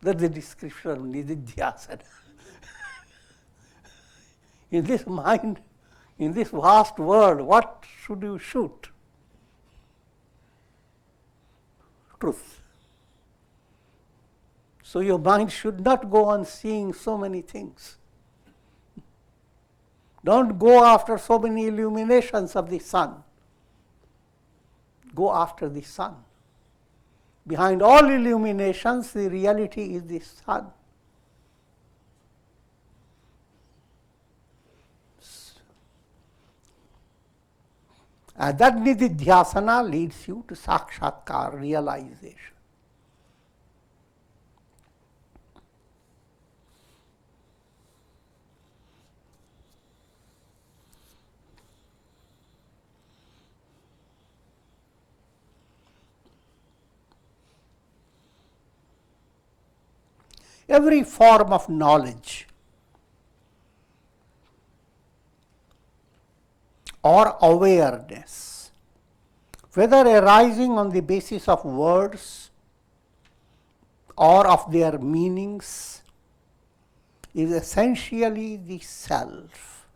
That's the description of Nididhyasana. In this mind, in this vast world, what should you shoot? Truth. So your mind should not go on seeing so many things. Don't go after so many illuminations of the sun. Go after the sun. Behind all illuminations, the reality is the sun. And that Nididhyasana leads you to Sakshatkar, realization. every form of knowledge or awareness, whether arising on the basis of words or of their meanings, is essentially the self.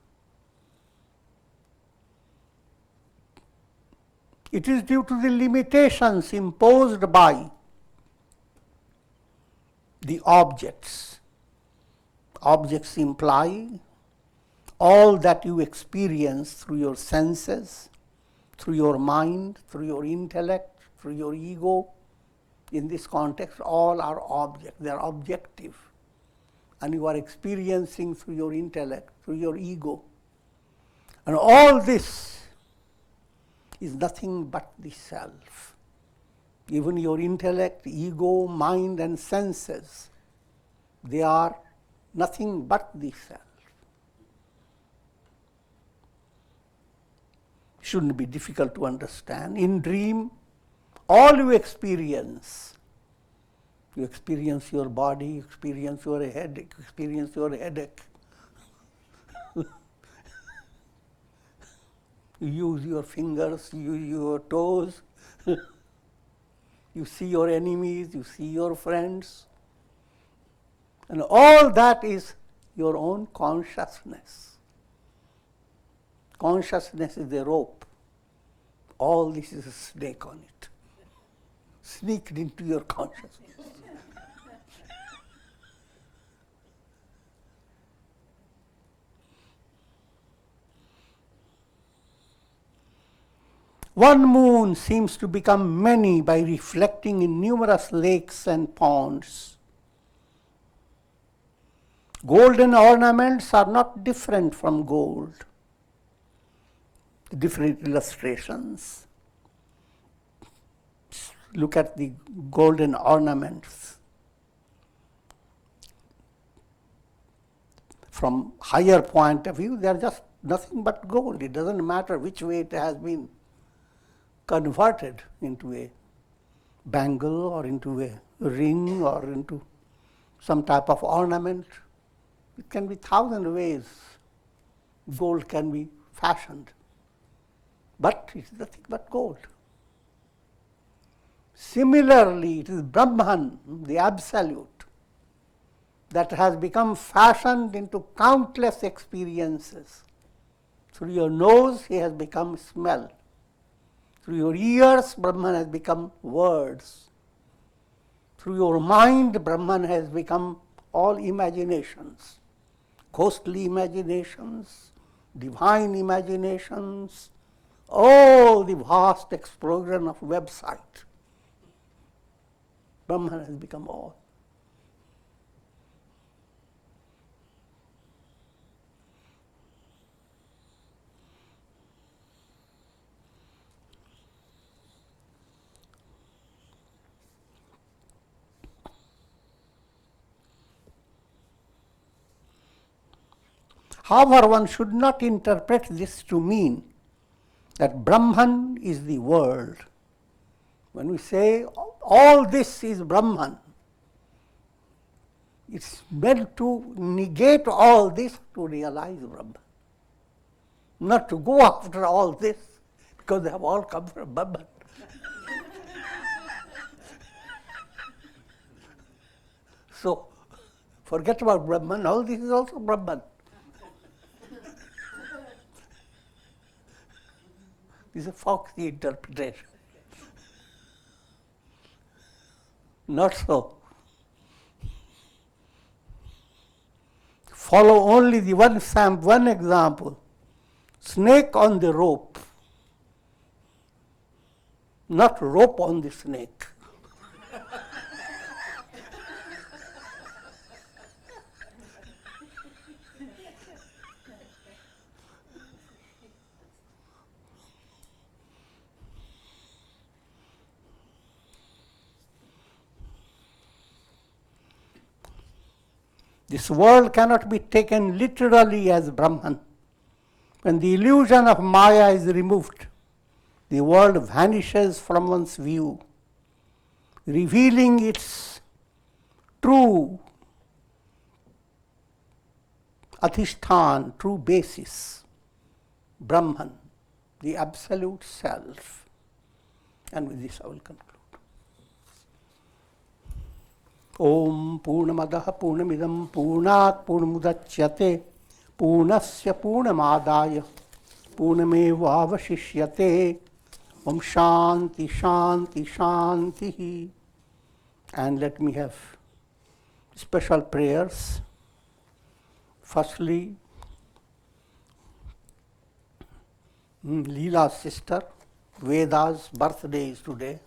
It is due to the limitations imposed by the objects. Objects imply all that you experience through your senses, through your mind, through your intellect, through your ego. In this context, all are objects. They are objective. And you are experiencing through your intellect, through your ego. And all this is nothing but the self. Even your intellect, ego, mind, and senses, they are nothing but the self. Shouldn't be difficult to understand. In dream, all you experience your body, you experience your head, you experience your headache. You use your fingers, you use your toes. You see your enemies, you see your friends. And all that is your own consciousness. Consciousness is the rope. All this is a snake on it. Sneaked into your consciousness. One moon seems to become many by reflecting in numerous lakes and ponds. Golden ornaments are not different from gold. Different illustrations. Look at the golden ornaments. From higher point of view, they are just nothing but gold. It doesn't matter which way it has been converted into a bangle or into a ring or into some type of ornament. It can be 1,000 ways gold can be fashioned. But it is nothing but gold. Similarly, it is Brahman, the Absolute, that has become fashioned into countless experiences. Through your nose, he has become smell. Through your ears, Brahman has become words. Through your mind, Brahman has become all imaginations. Ghostly imaginations, divine imaginations, all the vast explosion of website. Brahman has become all. However, one should not interpret this to mean that Brahman is the world. When we say all this is Brahman, it's meant to negate all this to realize Brahman. Not to go after all this because they have all come from Brahman. So, forget about Brahman, all this is also Brahman. This is a foxy interpretation. Not so. Follow only the one example. Snake on the rope. Not rope on the snake. This world cannot be taken literally as Brahman. When the illusion of Maya is removed, the world vanishes from one's view, revealing its true Adhishtan, true basis, Brahman, the absolute self. And with this I will conclude. Om Purnamadaha Purnamidam Purnat Purnamudachyate Purnasya Purnamadaya Purnameva Avashishyate Om Shanti Shanti Shanti. And let me have special prayers. Firstly, Leela's sister, Veda's birthday is today,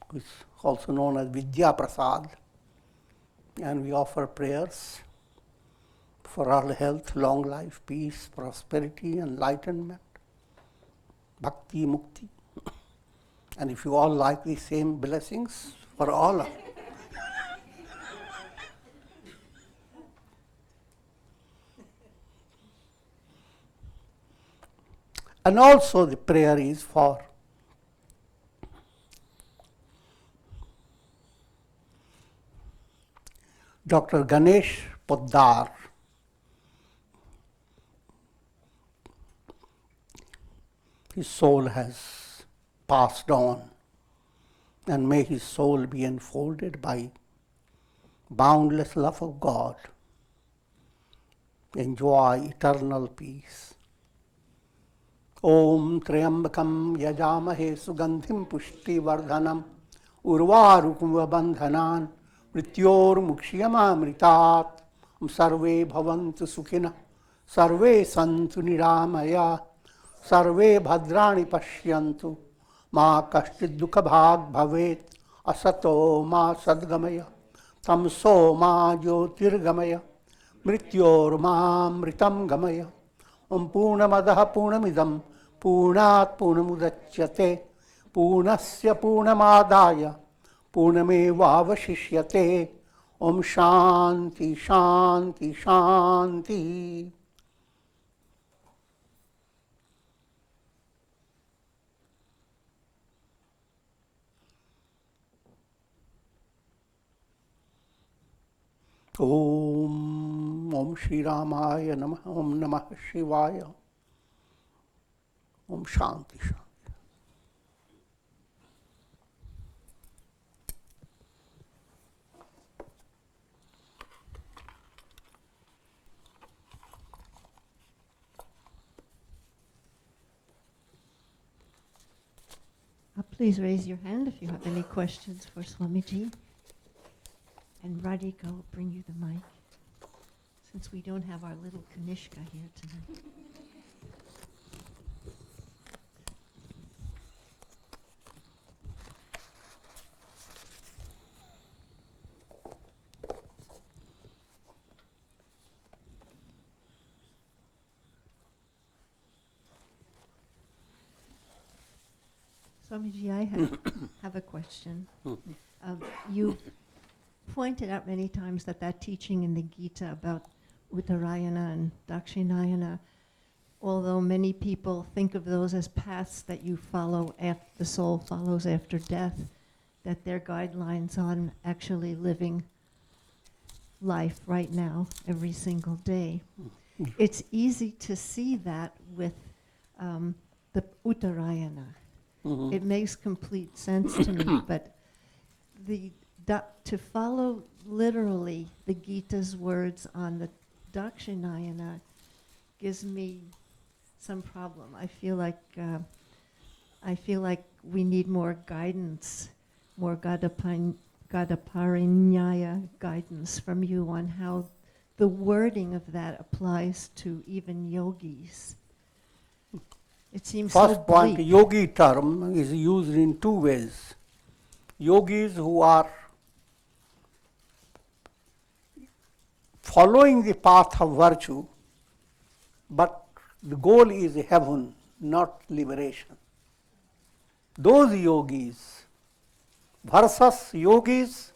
which is also known as Vidya Prasad. And we offer prayers for our health, long life, peace, prosperity, enlightenment, bhakti, mukti. And if you all like the same blessings for all. And also the prayer is for Dr. Ganesh Poddar. His soul has passed on, and may his soul be enfolded by boundless love of God. Enjoy eternal peace. Om Triambakam Yajamahe Sugandhim Pushti Vardhanam Urvarukum Bandhanan Mrityor Mukshiyamamritat Sarve Bhavantu Sukhina Sarve Santu Niramaya Sarve Bhadrani Pashyantu Ma Kashchid Dukha Bhag Bhavet Asato Ma Sadgamaya Tamso Ma Jyotirgamaya Mrityor Ma Mritam Gamaya Om Purnamadaha Purnamidam Purnat Purnamudachyate Purnasya Purnamadaya Purnameva Avashishyate Om Shanti Shanti Shanti. Om Shri Ramaya Namah Om Namah Shivaya Om Shanti Shanti. Please raise your hand if you have any questions for Swamiji. And Radhika will bring you the mic, since we don't have our little Kanishka here tonight. Swamiji, I have a question. You pointed out many times that teaching in the Gita about Uttarayana and Dakshinayana, although many people think of those as paths that you follow after the soul follows after death, that they're guidelines on actually living life right now, every single day. It's easy to see that with the Uttarayana. Mm-hmm. It makes complete sense to me, but to follow literally the Gita's words on the Dakshinayana gives me some problem. I feel like we need more guidance, more Gadaparinyaya guidance from you on how the wording of that applies to even yogis. It seems First so point, bleak. yogi term is used in two ways. Yogis who are following the path of virtue, but the goal is heaven, not liberation. Those yogis versus yogis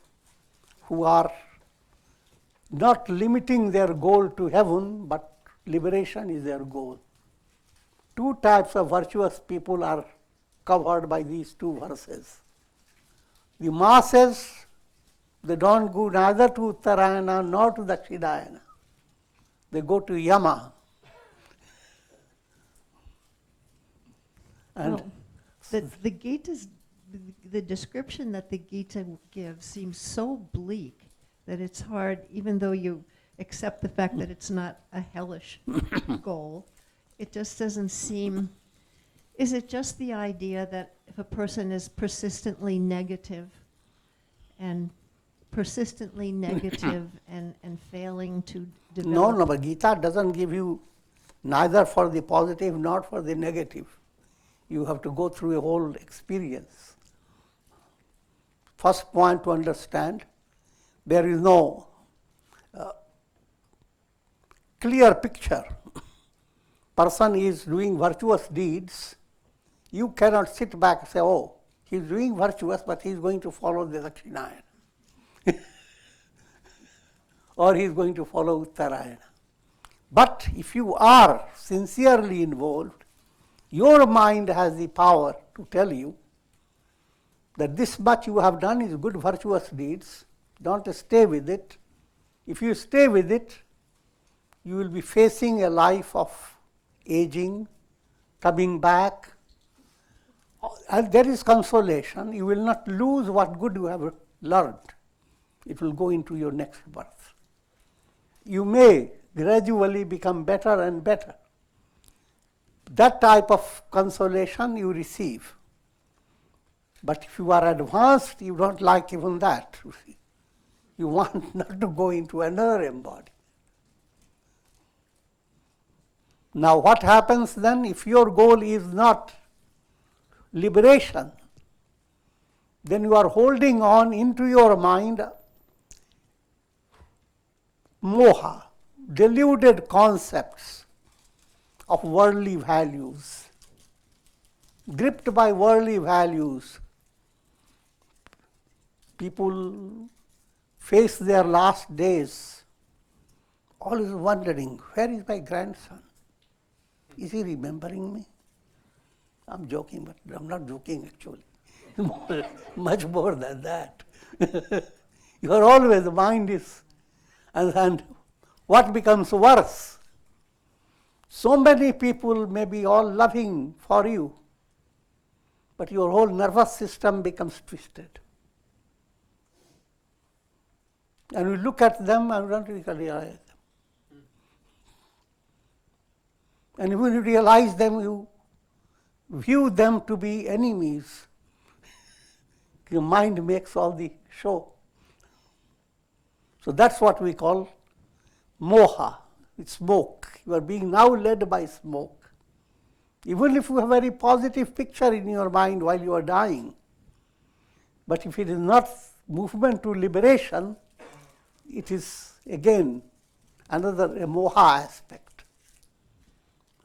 who are not limiting their goal to heaven, but liberation is their goal. Two types of virtuous people are covered by these two verses. The masses, they don't go neither to Uttarayana nor to Dakshinayana. they go to Yama. And Well, the Gita's, the description that the Gita gives seems so bleak that it's hard, even though you accept the fact that it's not a hellish goal, it just doesn't seem. Is it just the idea that if a person is persistently negative and and failing to develop? no, but Gita doesn't give you neither for the positive nor for the negative. You have to go through a whole experience. First point to understand, there is no clear picture. Person is doing virtuous deeds. You cannot sit back and say, oh, he's doing virtuous, but he's going to follow the Dakshinayana. Or he's going to follow Uttarayana. But if you are sincerely involved, your mind has the power to tell you that this much you have done is good virtuous deeds. Don't stay with it. If you stay with it, you will be facing a life of aging, coming back. And there is consolation. You will not lose what good you have learned. It will go into your next birth. You may gradually become better and better. That type of consolation you receive. But if you are advanced, you don't like even that. You want not to go into another embodiment. Now what happens then if your goal is not liberation? Then you are holding on into your mind moha, deluded concepts of worldly values, gripped by worldly values. People face their last days, always wondering, where is my grandson? Is he remembering me? I'm joking, but I'm not joking actually. Much more than that. You are always, the mind is, and what becomes worse? So many people may be all loving for you, but your whole nervous system becomes twisted. And you look at them and don't realize them. And when you realize them, you view them to be enemies. Your mind makes all the show. So that's what we call moha, it's smoke. You are being now led by smoke. Even if you have a very positive picture in your mind while you are dying, but if it is not movement to liberation, it is again another moha aspect.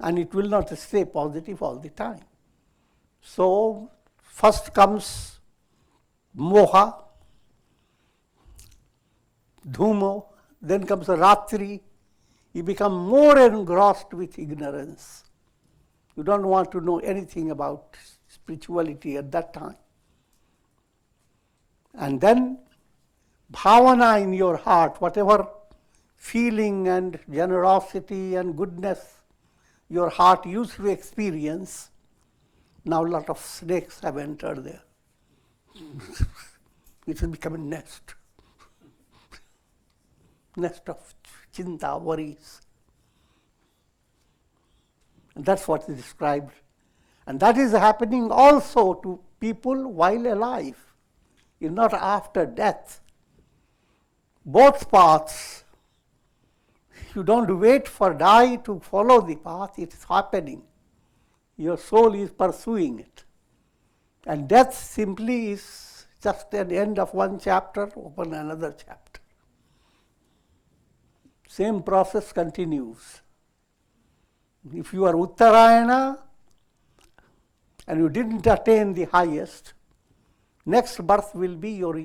And it will not stay positive all the time. So first comes moha, dhumo, then comes ratri. You become more engrossed with ignorance. You don't want to know anything about spirituality at that time. And then bhavana in your heart, whatever feeling and generosity and goodness your heart used to experience, now a lot of snakes have entered there. It will become a nest. Nest of chinta, worries. And that's what is described. And that is happening also to people while alive. It's not after death. Both paths. You don't wait for die to follow the path, it's happening. Your soul is pursuing it. And death simply is just an end of one chapter, open another chapter. Same process continues. If you are Uttarayana and you didn't attain the highest, next birth will be your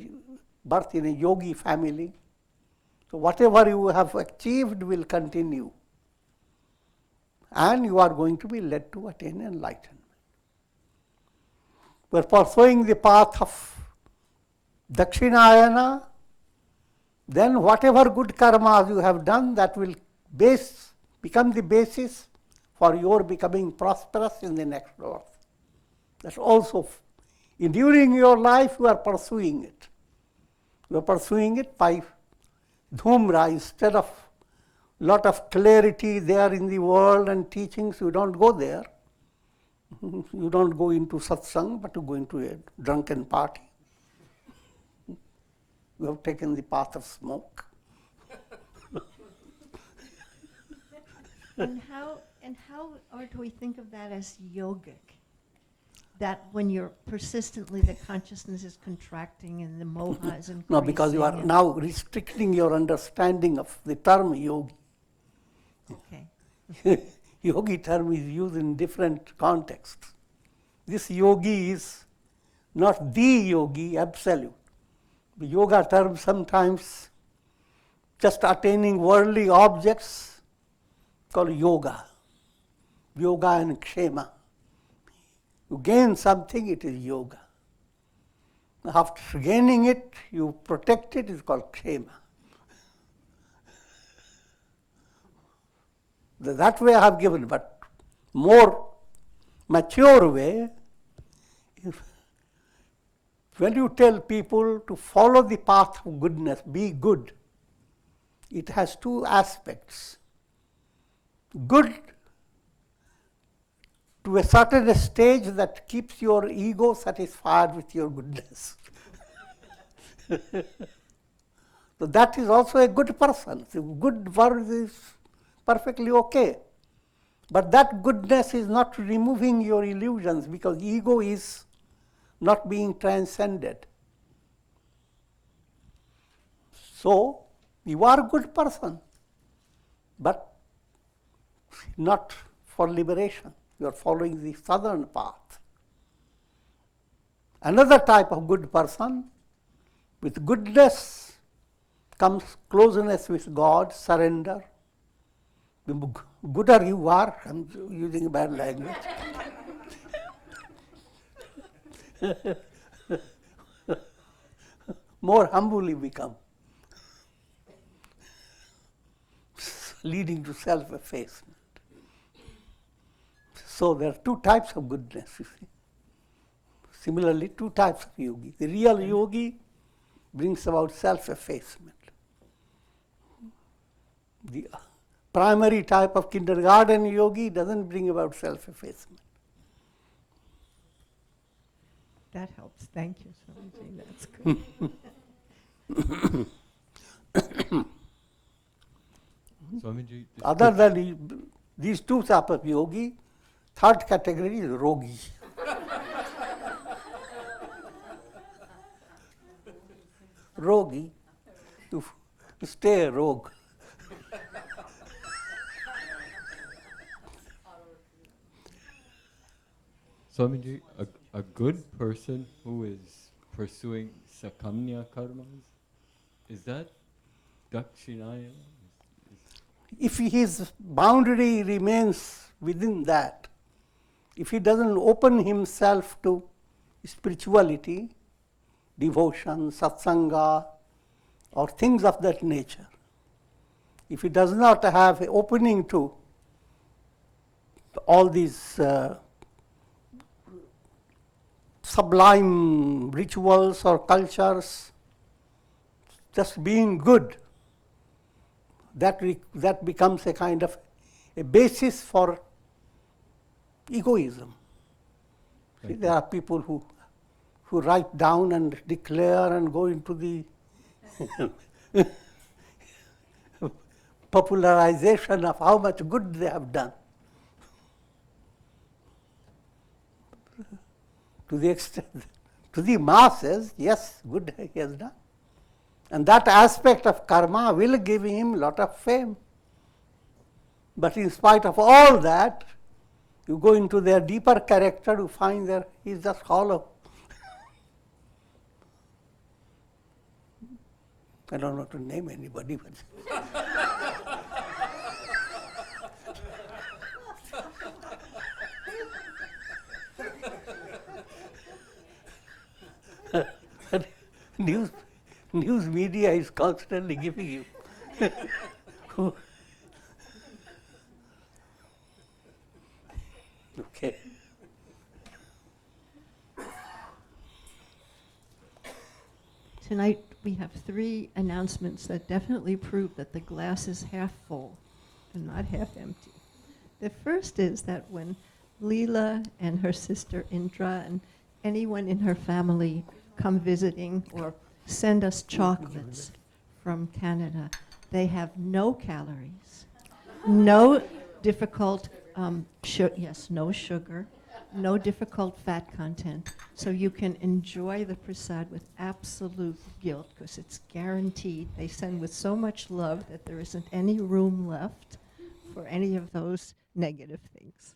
birth in a yogi family. So whatever you have achieved will continue. And you are going to be led to attain enlightenment. We are pursuing the path of Dakshinayana, then whatever good karmas you have done, that will become the basis for your becoming prosperous in the next birth. That's also, during your life, you are pursuing it. You are pursuing it by dhumra. Instead of lot of clarity there in the world and teachings, you don't go there. You don't go into satsang, but you go into a drunken party. You have taken the path of smoke. And how or do we think of that as yogic? That when you're persistently, the consciousness is contracting and the moha is increasing. No, because you are now restricting your understanding of the term yogi. Okay. Yogi term is used in different contexts. This yogi is not the yogi, absolute. The yoga term sometimes just attaining worldly objects called yoga. Yoga and kshema. You gain something, it is yoga. After gaining it, you protect it, it's called kshema. That way I have given, but more mature way, when you tell people to follow the path of goodness, be good, it has two aspects. Good to a certain stage that keeps your ego satisfied with your goodness. So that is also a good person. The good word is perfectly okay. But that goodness is not removing your illusions, because ego is not being transcended. So, you are a good person, but not for liberation. You are following the southern path. Another type of good person, with goodness comes closeness with God, surrender. The gooder you are, I'm using bad language. More humble you become, leading to self-effacement. So there are two types of goodness, you see. Similarly, two types of yogi. The real yogi brings about self-effacement. The primary type of kindergarten yogi doesn't bring about self-effacement. That helps. Thank you, Swamiji. That's good. Swamiji, Other than these two types of yogi, third category is rogi. Rogi, to stay a rogue. Swamiji, a good person who is pursuing sakamya karmas, is that dakshinaya? If his boundary remains within that, if he doesn't open himself to spirituality, devotion, satsanga, or things of that nature, if he does not have an opening to all these sublime rituals or cultures, just being good, that becomes a kind of a basis for egoism. See, there are people who write down and declare and go into the popularization of how much good they have done. To the extent, to the masses, yes, good he has done. And that aspect of karma will give him a lot of fame. But in spite of all that, you go into their deeper character, you find that he is just hollow. I don't know to name anybody, but news media is constantly giving you Okay. Tonight we have 3 announcements that definitely prove that the glass is half full and not half empty. The first is that when Leela and her sister Indra and anyone in her family come visiting or send us chocolates from Canada, they have no calories, no difficult, no sugar, no difficult fat content. So you can enjoy the prasad with absolute guilt because it's guaranteed. They send with so much love that there isn't any room left for any of those negative things.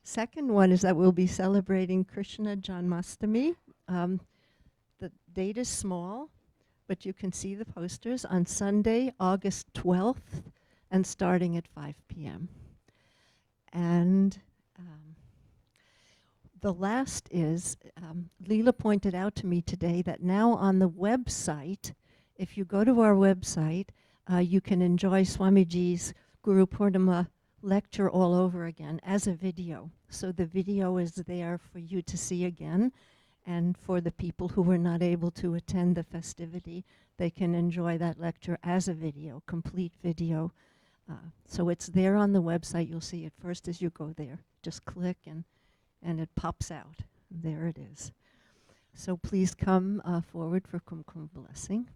Second one is that we'll be celebrating Krishna Janmashtami. The date is small, but you can see the posters on Sunday, August 12th, and starting at 5 p.m. And the last is, Leela pointed out to me today that now on the website, if you go to our website, you can enjoy Swamiji's Guru Purnima lecture all over again as a video. So the video is there for you to see again, and for the people who were not able to attend the festivity, they can enjoy that lecture as a video, complete video. So it's there on the website. You'll see it first as you go there. Just click and it pops out. There it is. So please come forward for Kumkum blessing.